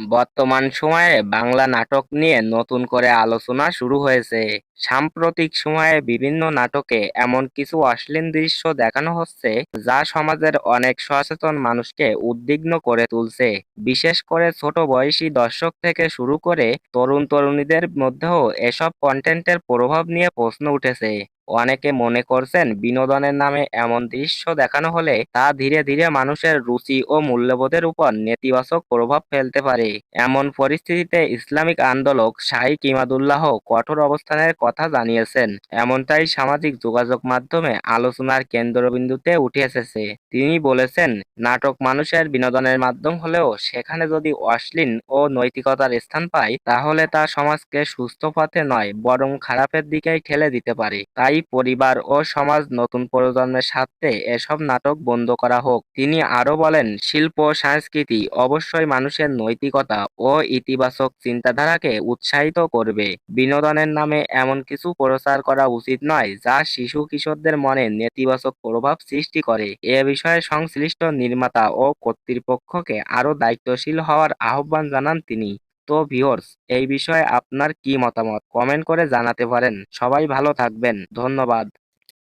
বর্তমান সময়ে বাংলা নাটক নিয়ে নতুন করে আলোচনা শুরু হয়েছে। সাম্প্রতিক সময়ে বিভিন্ন নাটকে এমন কিছু অশ্লীল দৃশ্য দেখানো হচ্ছে যা সমাজের অনেক সচেতন মানুষকে উদ্বিগ্ন করে তুলছে। বিশেষ করে ছোট বয়সী দর্শক থেকে শুরু করে তরুণ-তরুণীদের মধ্যেও এসব কন্টেন্টের প্রভাব নিয়ে প্রশ্ন উঠেছে। অনেকে মনে করছেন বিনোদনের নামে এমন দৃশ্য দেখানো হলে তা ধীরে ধীরে মানুষের রুচি ও মূল্যবোধের উপর নেতিবাচক প্রভাব ফেলতে পারে। এমন পরিস্থিতিতে ইসলামিক আন্দোলক শাইখ ইমাদুল্লাহ কঠোর অবস্থানের কথা জানিয়েছেন। এমনটাই সামাজিক যোগাযোগ মাধ্যমে আলোচনার কেন্দ্রবিন্দুতে উঠে এসেছে। তিনি বলেছেন, নাটক মানুষের বিনোদনের মাধ্যম হলেও সেখানে যদি অশ্লীল ও নৈতিকতার স্থান পায় তাহলে তা সমাজকে সুস্থ পথে নয় বরং খারাপের দিকেই ঠেলে দিতে পারে। তাই পরিবার ও সমাজ নতুন প্রজন্মের স্বার্থে এসব নাটক বন্ধ করা হোক। তিনি আরো বলেন, শিল্প ও সংস্কৃতি অবশ্যই মানুষের নৈতিকতা ও ইতিবাচক চিন্তাধারাকে উৎসাহিত করবে। বিনোদনের নামে এমন কিছু প্রচার করা উচিত নয় যা শিশু কিশোরদের মনে নেতিবাচক প্রভাব সৃষ্টি করে। এ বিষয়ে সংশ্লিষ্ট নির্মাতা ও কর্তৃপক্ষকে আরো দায়িত্বশীল হওয়ার আহ্বান জানান তিনি। তো ভিউয়ার্স, এই বিষয়ে আপনার কি মতামত কমেন্ট করে জানাতে পারেন। সবাই ভালো থাকবেন। ধন্যবাদ।